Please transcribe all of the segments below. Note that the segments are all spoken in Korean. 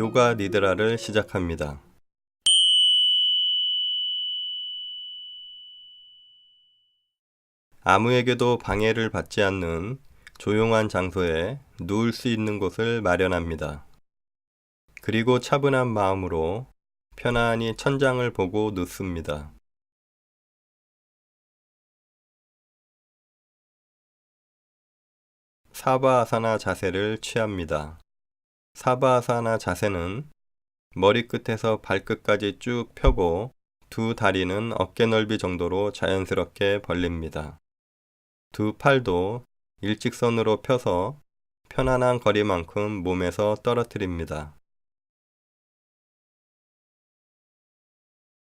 요가 니드라를 시작합니다. 아무에게도 방해를 받지 않는 조용한 장소에 누울 수 있는 곳을 마련합니다. 그리고 차분한 마음으로 편안히 천장을 보고 눕습니다. 사바아사나 자세를 취합니다. 사바아사나 자세는 머리끝에서 발끝까지 쭉 펴고 두 다리는 어깨 넓이 정도로 자연스럽게 벌립니다. 두 팔도 일직선으로 펴서 편안한 거리만큼 몸에서 떨어뜨립니다.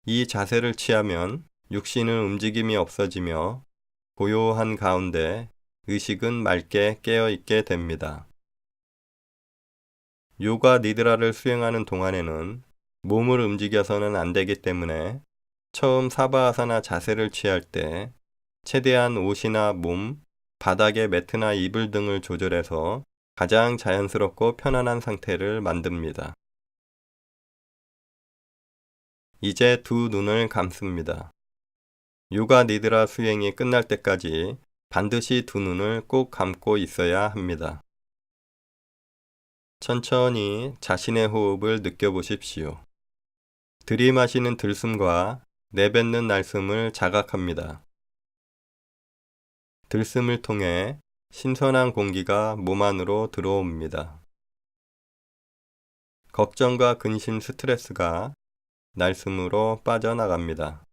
이 자세를 취하면 육신은 움직임이 없어지며 고요한 가운데 의식은 맑게 깨어있게 됩니다. 요가 니드라를 수행하는 동안에는 몸을 움직여서는 안 되기 때문에 처음 사바아사나 자세를 취할 때 최대한 옷이나 몸, 바닥의 매트나 이불 등을 조절해서 가장 자연스럽고 편안한 상태를 만듭니다. 이제 두 눈을 감습니다. 요가 니드라 수행이 끝날 때까지 반드시 두 눈을 꼭 감고 있어야 합니다. 천천히 자신의 호흡을 느껴보십시오. 들이마시는 들숨과 내뱉는 날숨을 자각합니다. 들숨을 통해 신선한 공기가 몸 안으로 들어옵니다. 걱정과 근심, 스트레스가 날숨으로 빠져나갑니다.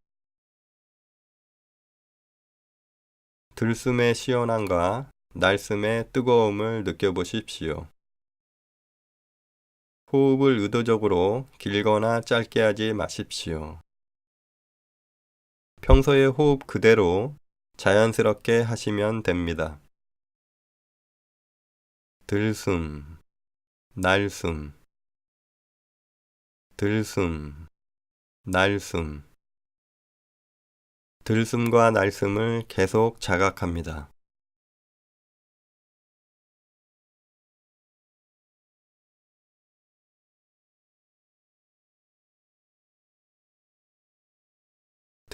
들숨의 시원함과 날숨의 뜨거움을 느껴보십시오. 호흡을 의도적으로 길거나 짧게 하지 마십시오. 평소의 호흡 그대로 자연스럽게 하시면 됩니다. 들숨, 날숨, 들숨, 날숨. 들숨과 날숨을 계속 자각합니다.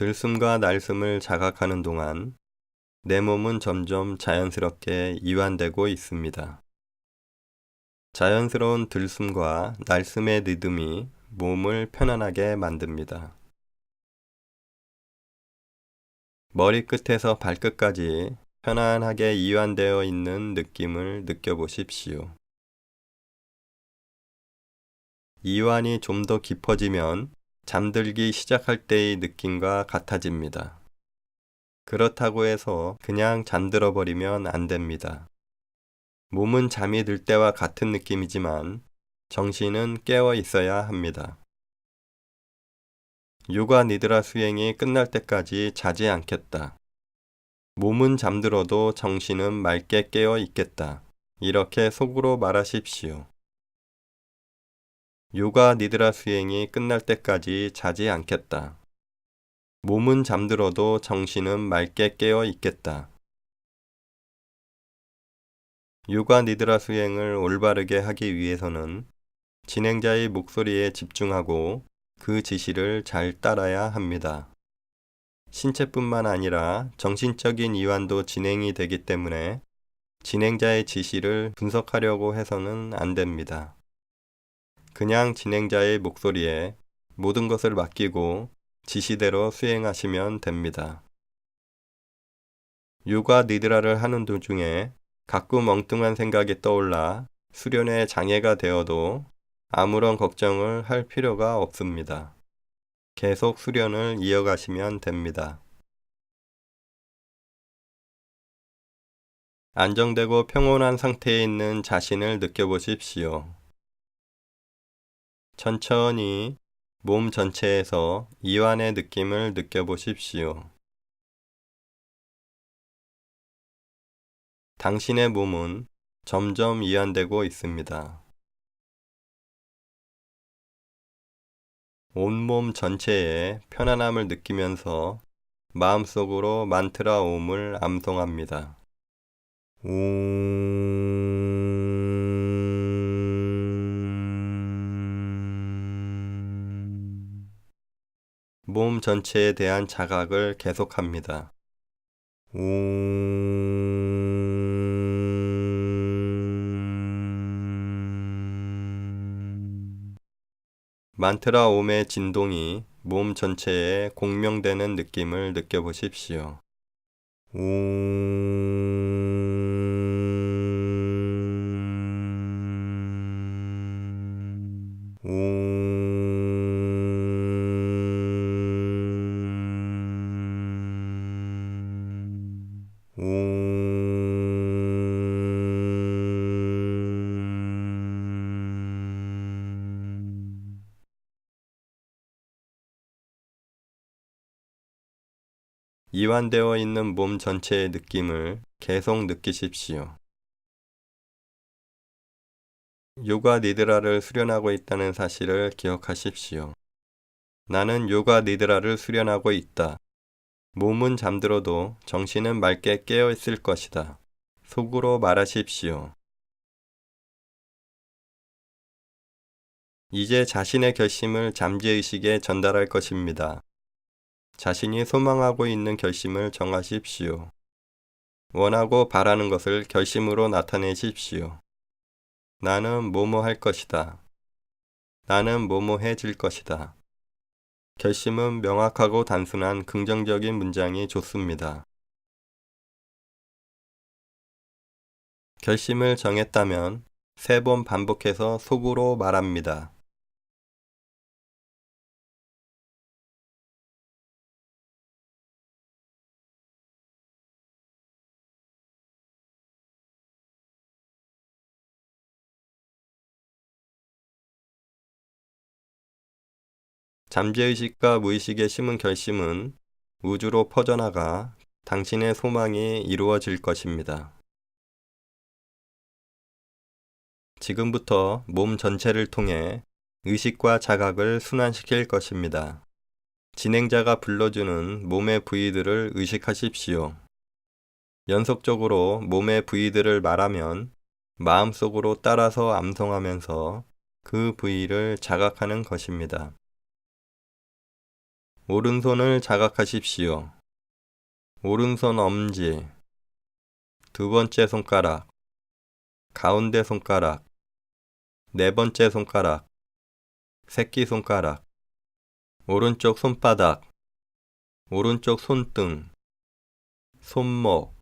들숨과 날숨을 자각하는 동안 내 몸은 점점 자연스럽게 이완되고 있습니다. 자연스러운 들숨과 날숨의 리듬이 몸을 편안하게 만듭니다. 머리끝에서 발끝까지 편안하게 이완되어 있는 느낌을 느껴보십시오. 이완이 좀 더 깊어지면 잠들기 시작할 때의 느낌과 같아집니다. 그렇다고 해서 그냥 잠들어 버리면 안 됩니다. 몸은 잠이 들 때와 같은 느낌이지만 정신은 깨어 있어야 합니다. 요가 니드라 수행이 끝날 때까지 자지 않겠다. 몸은 잠들어도 정신은 맑게 깨어 있겠다. 이렇게 속으로 말하십시오. 요가 니드라 수행이 끝날 때까지 자지 않겠다. 몸은 잠들어도 정신은 맑게 깨어 있겠다. 요가 니드라 수행을 올바르게 하기 위해서는 진행자의 목소리에 집중하고 그 지시를 잘 따라야 합니다. 신체뿐만 아니라 정신적인 이완도 진행이 되기 때문에 진행자의 지시를 분석하려고 해서는 안 됩니다. 그냥 진행자의 목소리에 모든 것을 맡기고 지시대로 수행하시면 됩니다. 요가 니드라를 하는 도중에 가끔 엉뚱한 생각이 떠올라 수련에 장애가 되어도 아무런 걱정을 할 필요가 없습니다. 계속 수련을 이어가시면 됩니다. 안정되고 평온한 상태에 있는 자신을 느껴보십시오. 천천히 몸 전체에서 이완의 느낌을 느껴보십시오. 당신의 몸은 점점 이완되고 있습니다. 온몸 전체에 편안함을 느끼면서 마음속으로 만트라 옴을 암송합니다. 옴 몸 전체에 대한 자각을 계속합니다. 만트라 옴의 진동이 몸 전체에 공명되는 느낌을 느껴보십시오. 이완되어 있는 몸 전체의 느낌을 계속 느끼십시오. 요가 니드라를 수련하고 있다는 사실을 기억하십시오. 나는 요가 니드라를 수련하고 있다. 몸은 잠들어도 정신은 맑게 깨어 있을 것이다. 속으로 말하십시오. 이제 자신의 결심을 잠재의식에 전달할 것입니다. 자신이 소망하고 있는 결심을 정하십시오. 원하고 바라는 것을 결심으로 나타내십시오. 나는 뭐뭐 할 것이다. 나는 뭐뭐 해질 것이다. 결심은 명확하고 단순한 긍정적인 문장이 좋습니다. 결심을 정했다면 3번 반복해서 속으로 말합니다. 잠재의식과 무의식에 심은 결심은 우주로 퍼져나가 당신의 소망이 이루어질 것입니다. 지금부터 몸 전체를 통해 의식과 자각을 순환시킬 것입니다. 진행자가 불러주는 몸의 부위들을 의식하십시오. 연속적으로 몸의 부위들을 말하면 마음속으로 따라서 암송하면서 그 부위를 자각하는 것입니다. 오른손을 자각하십시오. 오른손 엄지, 2번째 손가락, 가운데 손가락, 4번째 손가락, 새끼손가락, 오른쪽 손바닥, 오른쪽 손등, 손목,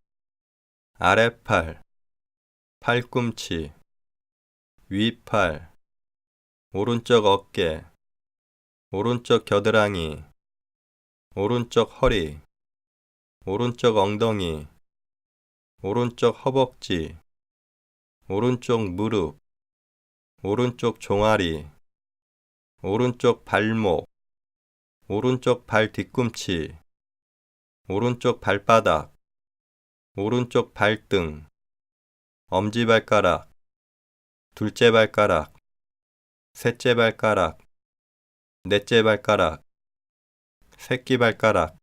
아랫팔, 팔꿈치, 윗팔, 오른쪽 어깨, 오른쪽 겨드랑이, 오른쪽 허리, 오른쪽 엉덩이, 오른쪽 허벅지, 오른쪽 무릎, 오른쪽 종아리, 오른쪽 발목, 오른쪽 발 뒤꿈치, 오른쪽 발바닥, 오른쪽 발등, 엄지발가락, 둘째 발가락, 셋째 발가락, 넷째 발가락, 새끼발가락.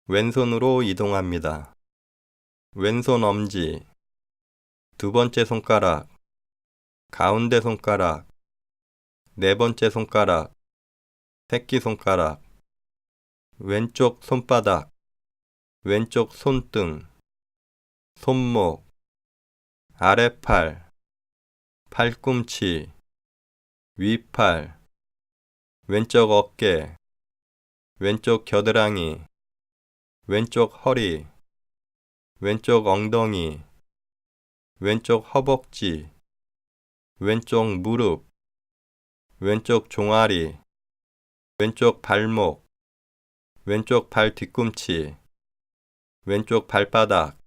왼손으로 이동합니다. 왼손 엄지, 2번째 손가락, 가운데 손가락, 4번째 손가락, 새끼손가락, 왼쪽 손바닥, 왼쪽 손등, 손목, 아랫팔, 팔꿈치, 윗팔, 왼쪽 어깨, 왼쪽 겨드랑이, 왼쪽 허리, 왼쪽 엉덩이, 왼쪽 허벅지, 왼쪽 무릎, 왼쪽 종아리, 왼쪽 발목, 왼쪽 발 뒤꿈치, 왼쪽 발바닥,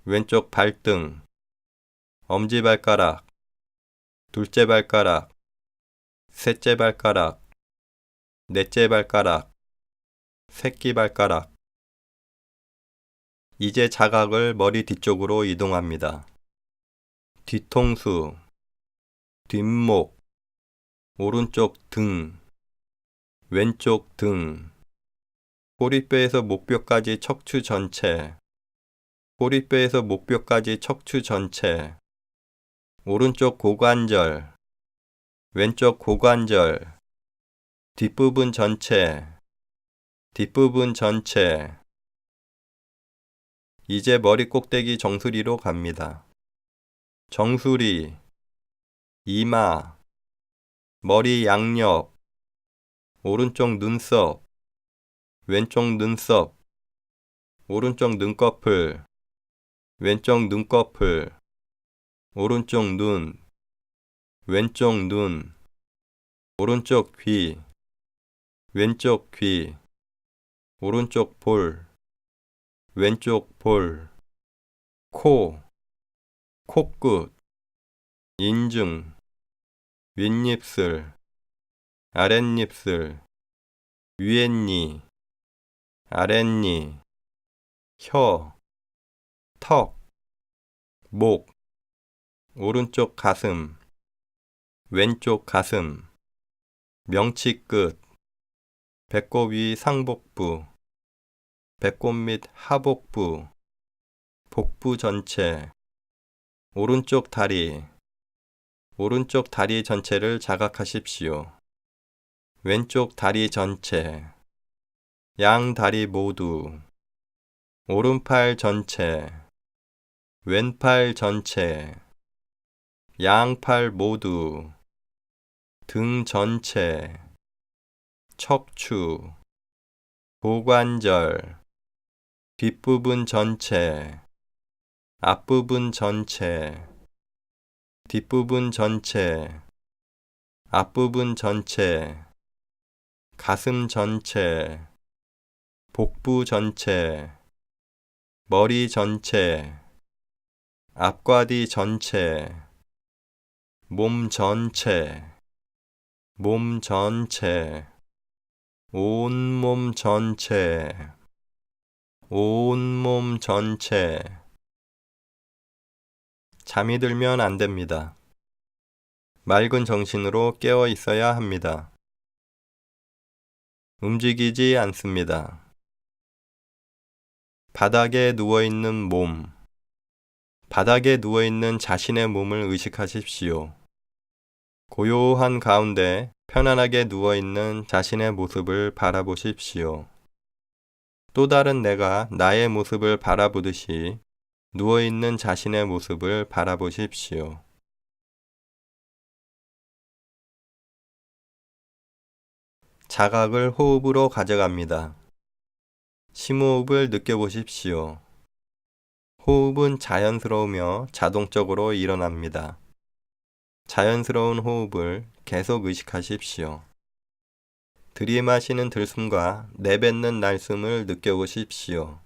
왼쪽 발등, 엄지발가락, 둘째 발가락, 셋째 발가락, 넷째 발가락, 새끼발가락. 이제 자각을 머리 뒤쪽으로 이동합니다. 뒤통수, 뒷목, 오른쪽 등, 왼쪽 등, 꼬리뼈에서 목뼈까지 척추 전체, 꼬리뼈에서 목뼈까지 척추 전체, 오른쪽 고관절, 왼쪽 고관절, 뒷부분 전체, 뒷부분 전체. 이제 머리 꼭대기 정수리로 갑니다. 정수리, 이마, 머리 양옆, 오른쪽 눈썹, 왼쪽 눈썹, 오른쪽 눈꺼풀, 왼쪽 눈꺼풀, 오른쪽 눈, 왼쪽 눈, 오른쪽 귀, 왼쪽 귀, 오른쪽 볼, 왼쪽 볼, 코, 코끝, 인중, 윗입술, 아랫입술, 위에니, 아랫니, 혀, 턱, 목, 오른쪽 가슴, 왼쪽 가슴, 명치 끝, 배꼽 위 상복부, 배꼽 및 하복부, 복부 전체, 오른쪽 다리, 오른쪽 다리 전체를 자각하십시오. 왼쪽 다리 전체, 양 다리 모두, 오른팔 전체, 왼팔 전체, 양팔 모두, 등 전체, 척추, 고관절, 뒷부분 전체, 앞부분 전체, 뒷부분 전체, 앞부분 전체, 가슴 전체, 복부 전체, 머리 전체, 앞과 뒤 전체, 몸 전체, 몸 전체, 온몸 전체, 온몸 전체. 잠이 들면 안 됩니다. 맑은 정신으로 깨어 있어야 합니다. 움직이지 않습니다. 바닥에 누워있는 몸, 바닥에 누워있는 자신의 몸을 의식하십시오. 고요한 가운데 편안하게 누워있는 자신의 모습을 바라보십시오. 또 다른 내가 나의 모습을 바라보듯이 누워있는 자신의 모습을 바라보십시오. 자각을 호흡으로 가져갑니다. 심호흡을 느껴보십시오. 호흡은 자연스러우며 자동적으로 일어납니다. 자연스러운 호흡을 계속 의식하십시오. 들이마시는 들숨과 내뱉는 날숨을 느껴보십시오.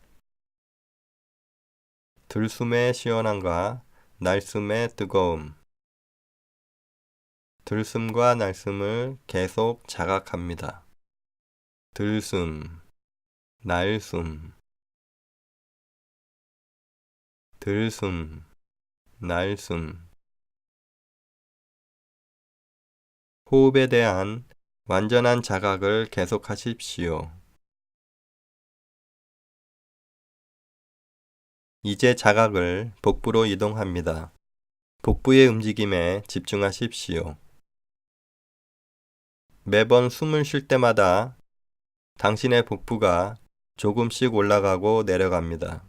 들숨의 시원함과 날숨의 뜨거움. 들숨과 날숨을 계속 자각합니다. 들숨, 날숨, 들숨, 날숨. 호흡에 대한 완전한 자각을 계속하십시오. 이제 자각을 복부로 이동합니다. 복부의 움직임에 집중하십시오. 매번 숨을 쉴 때마다 당신의 복부가 조금씩 올라가고 내려갑니다.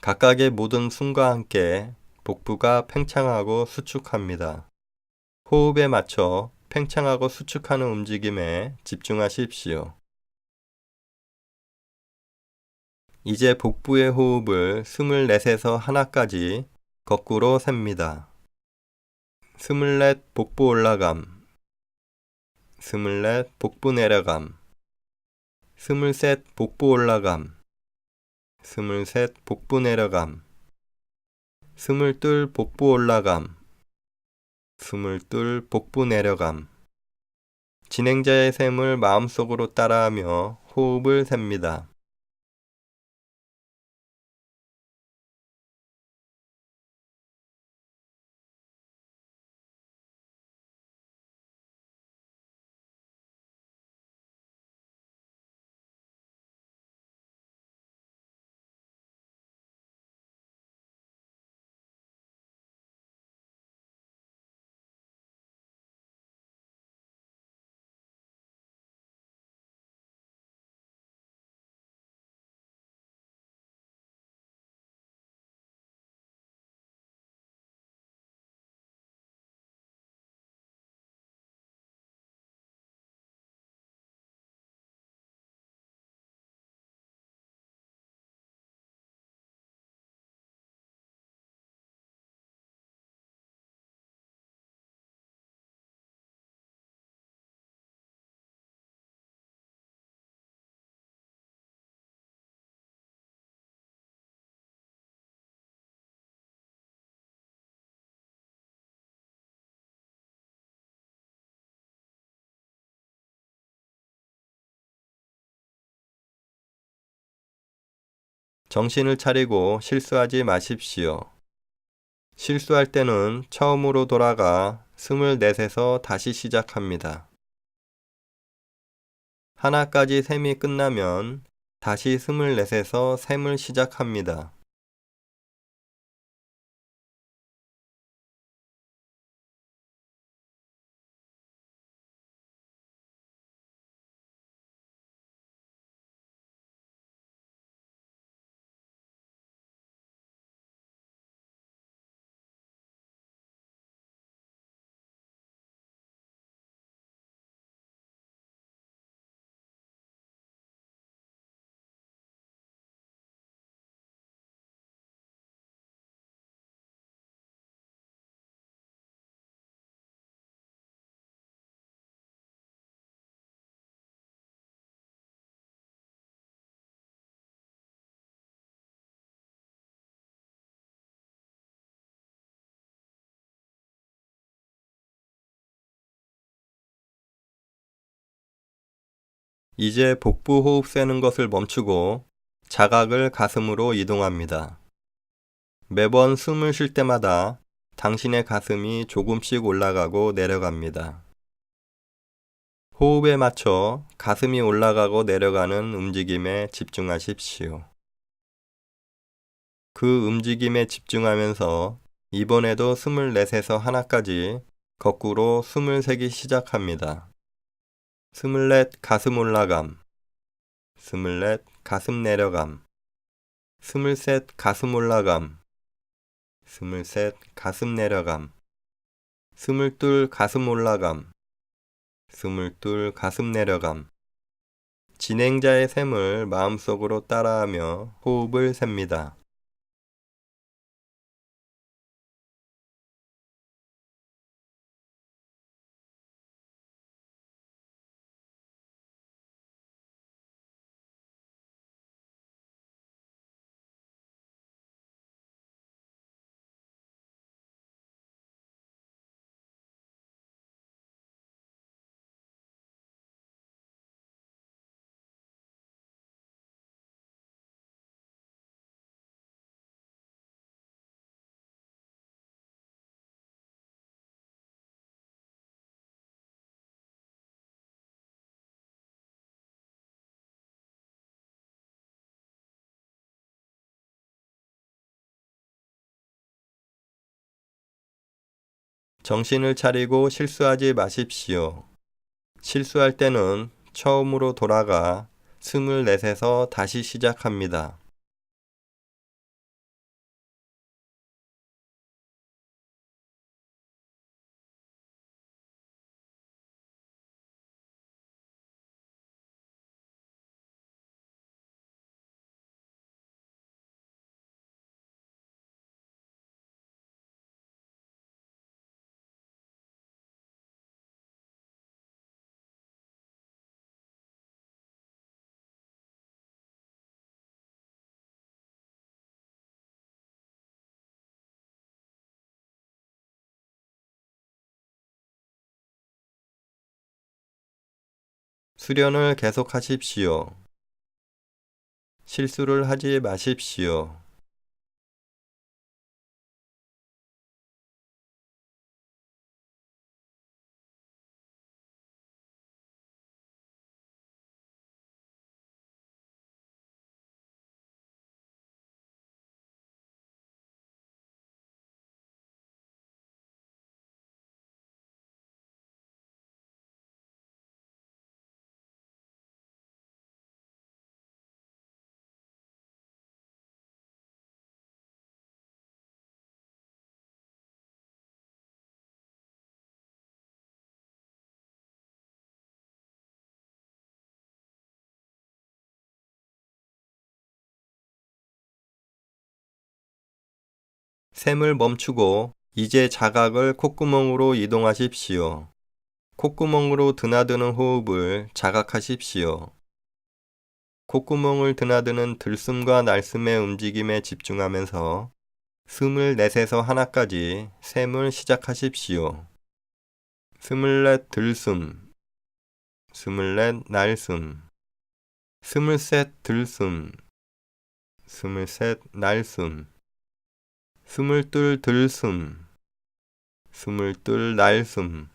각각의 모든 숨과 함께 복부가 팽창하고 수축합니다. 호흡에 맞춰 팽창하고 수축하는 움직임에 집중하십시오. 이제 복부의 호흡을 24에서 하나까지 거꾸로 셉니다. 24 복부 올라감, 24 복부 내려감, 23 복부 올라감, 23 복부 내려감, 22 복부 올라감, 22 복부 내려감. 진행자의 셈을 마음속으로 따라하며 호흡을 셉니다. 정신을 차리고 실수하지 마십시오. 실수할 때는 처음으로 돌아가 24에서 다시 시작합니다. 하나까지 셈이 끝나면 다시 24에서 셈을 시작합니다. 이제 복부 호흡 세는 것을 멈추고 자각을 가슴으로 이동합니다. 매번 숨을 쉴 때마다 당신의 가슴이 조금씩 올라가고 내려갑니다. 호흡에 맞춰 가슴이 올라가고 내려가는 움직임에 집중하십시오. 그 움직임에 집중하면서 이번에도 24에서 하나까지 거꾸로 숨을 세기 시작합니다. 24 가슴 올라감, 24 가슴 내려감, 23 가슴 올라감, 23 가슴 내려감, 22 가슴 올라감, 22 가슴 내려감. 진행자의 셈을 마음속으로 따라하며 호흡을 셉니다. 정신을 차리고 실수하지 마십시오. 실수할 때는 처음으로 돌아가 24에서 다시 시작합니다. 수련을 계속하십시오. 실수를 하지 마십시오. 셈을 멈추고 이제 자각을 콧구멍으로 이동하십시오. 콧구멍으로 드나드는 호흡을 자각하십시오. 콧구멍을 드나드는 들숨과 날숨의 움직임에 집중하면서 숨을 내쉬서 하나까지 셈을 시작하십시오. 24 들숨, 24 날숨, 23 들숨, 스물셋 날숨, 스물둘 들숨, 스물둘 날숨.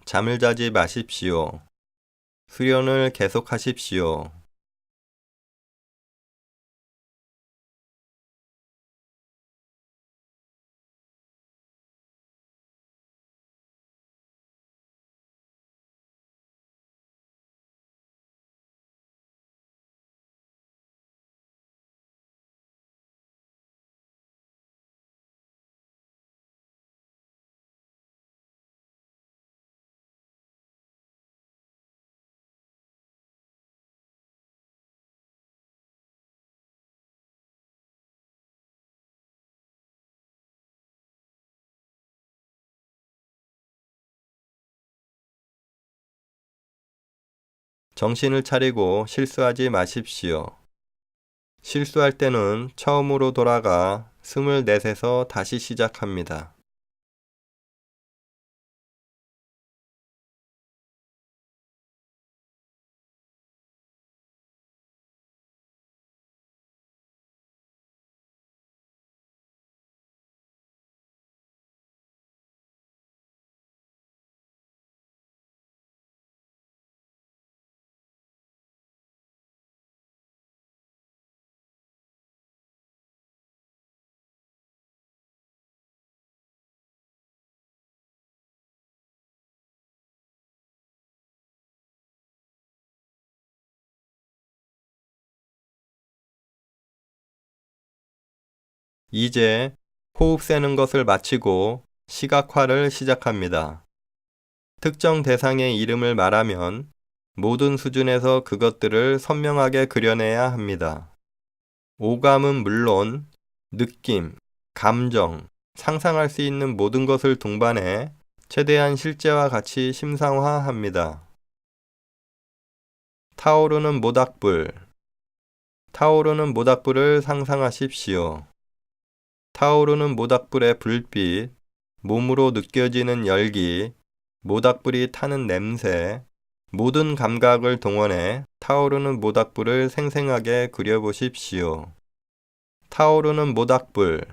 잠을 자지 마십시오. 수련을 계속하십시오. 정신을 차리고 실수하지 마십시오. 실수할 때는 처음으로 돌아가 24에서 다시 시작합니다. 이제 호흡 세는 것을 마치고 시각화를 시작합니다. 특정 대상의 이름을 말하면 모든 수준에서 그것들을 선명하게 그려내야 합니다. 오감은 물론 느낌, 감정, 상상할 수 있는 모든 것을 동반해 최대한 실제와 같이 심상화합니다. 타오르는 모닥불, 타오르는 모닥불을 상상하십시오. 타오르는 모닥불의 불빛, 몸으로 느껴지는 열기, 모닥불이 타는 냄새, 모든 감각을 동원해 타오르는 모닥불을 생생하게 그려보십시오. 타오르는 모닥불,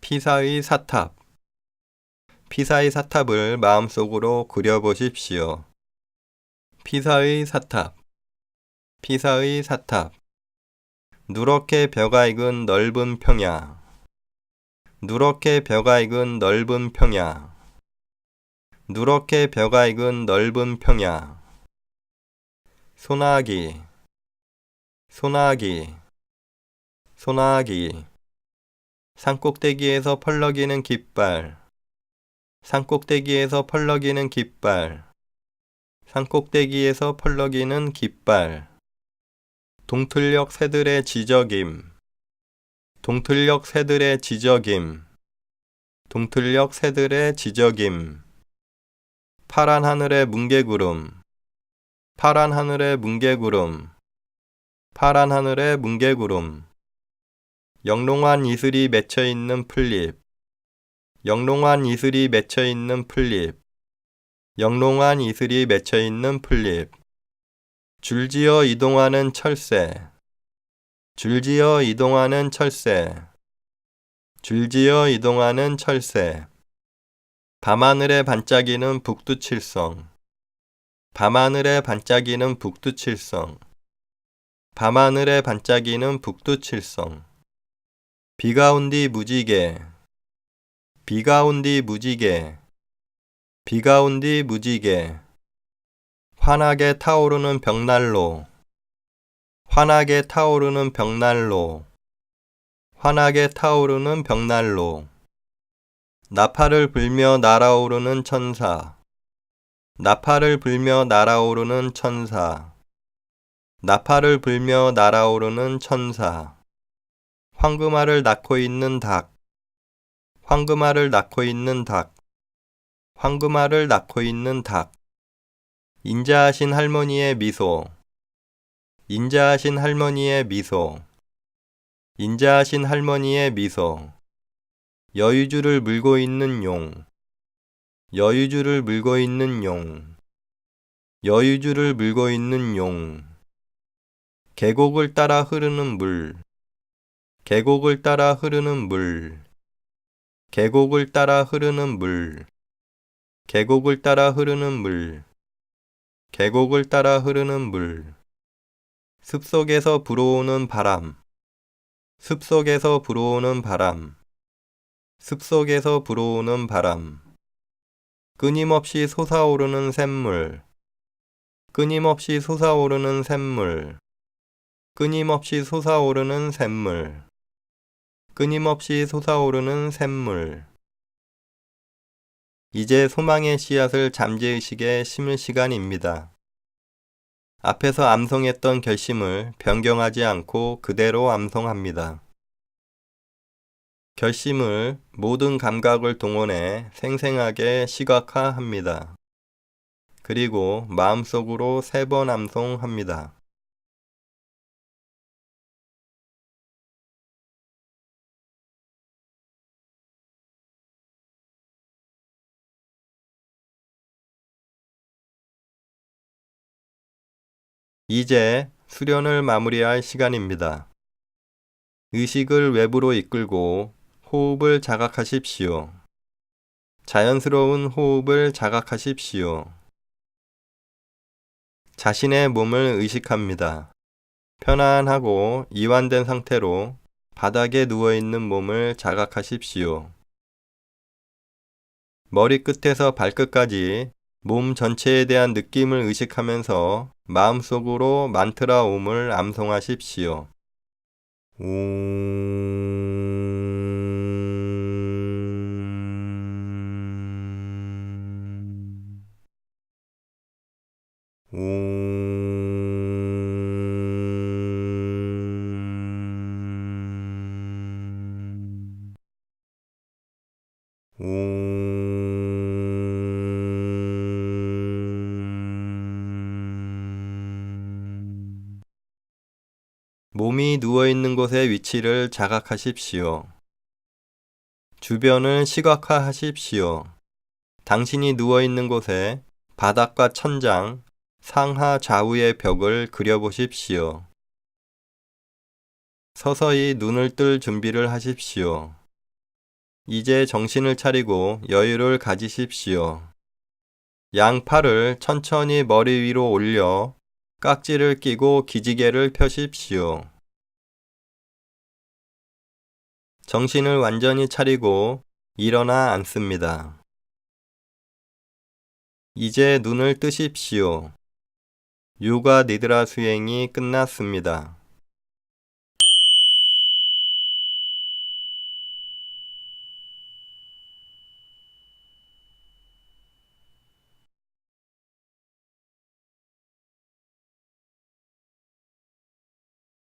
피사의 사탑, 피사의 사탑을 마음속으로 그려보십시오. 피사의 사탑, 피사의 사탑, 누렇게 벼가 익은 넓은 평야, 누렇게 벼가 익은 넓은 평야, 누렇게 벼가 익은 넓은 평야. 소나기, 소나기, 소나기. 산꼭대기에서 펄럭이는 깃발, 산꼭대기에서 펄럭이는 깃발, 산꼭대기에서 펄럭이는 깃발. 동틀역 새들의 지저김, 동틀역 새들의 지저김, 동틀역 새들의 지저김. 파란 하늘의 뭉게구름, 파란 하늘의 뭉게구름, 파란 하늘의 뭉게구름. 영롱한 이슬이 맺혀있는 풀잎, 영롱한 이슬이 맺혀있는 풀잎, 영롱한 이슬이 맺혀있는 풀잎. 줄지어 이동하는 철새, 줄지어 이동하는 철새, 줄지어 이동하는 철새. 밤하늘에 반짝이는 북두칠성, 밤하늘에 반짝이는 북두칠성, 밤하늘에 반짝이는 북두칠성. 비가 온 뒤 무지개, 비가 온 뒤 무지개, 비가 온 뒤 무지개, 환하게 타오르는 벽난로, 환하게 타오르는 벽난로, 환하게 타오르는 벽난로. 나팔을 불며 날아오르는 천사, 나팔을 불며 날아오르는 천사, 나팔을 불며 날아오르는 천사. 황금알을 낳고 있는 닭, 황금알을 낳고 있는 닭, 황금알을 낳고 있는 닭. 인자하신 할머니의 미소, 인자하신 할머니의 미소, 인자하신 할머니의 미소. 여유주를 물고 있는 용, 여유주를 물고 있는 용, 여유주를 물고 있는 용. 계곡을 따라 흐르는 물, 계곡을 따라 흐르는 물, 계곡을 따라 흐르는 물, 계곡을 따라 흐르는 물, 계곡을 따라 흐르는 물. 숲속에서 불어오는 바람, 숲속에서 불어오는 바람, 숲속에서 불어오는 바람. 끊임없이 솟아오르는 샘물, 끊임없이 솟아오르는 샘물, 끊임없이 솟아오르는 샘물, 끊임없이 솟아오르는 샘물. 이제 소망의 씨앗을 잠재의식에 심을 시간입니다. 앞에서 암송했던 결심을 변경하지 않고 그대로 암송합니다. 결심을 모든 감각을 동원해 생생하게 시각화합니다. 그리고 마음속으로 3번 암송합니다. 이제 수련을 마무리할 시간입니다. 의식을 외부로 이끌고 호흡을 자각하십시오. 자연스러운 호흡을 자각하십시오. 자신의 몸을 의식합니다. 편안하고 이완된 상태로 바닥에 누워있는 몸을 자각하십시오. 머리끝에서 발끝까지 몸 전체에 대한 느낌을 의식하면서 마음속으로 만트라 옴을 암송하십시오. 몸이 누워있는 곳의 위치를 자각하십시오. 주변을 시각화하십시오. 당신이 누워있는 곳에 바닥과 천장, 상하 좌우의 벽을 그려보십시오. 서서히 눈을 뜰 준비를 하십시오. 이제 정신을 차리고 여유를 가지십시오. 양팔을 천천히 머리 위로 올려 깍지를 끼고 기지개를 펴십시오. 정신을 완전히 차리고 일어나 앉습니다. 이제 눈을 뜨십시오. 요가 니드라 수행이 끝났습니다.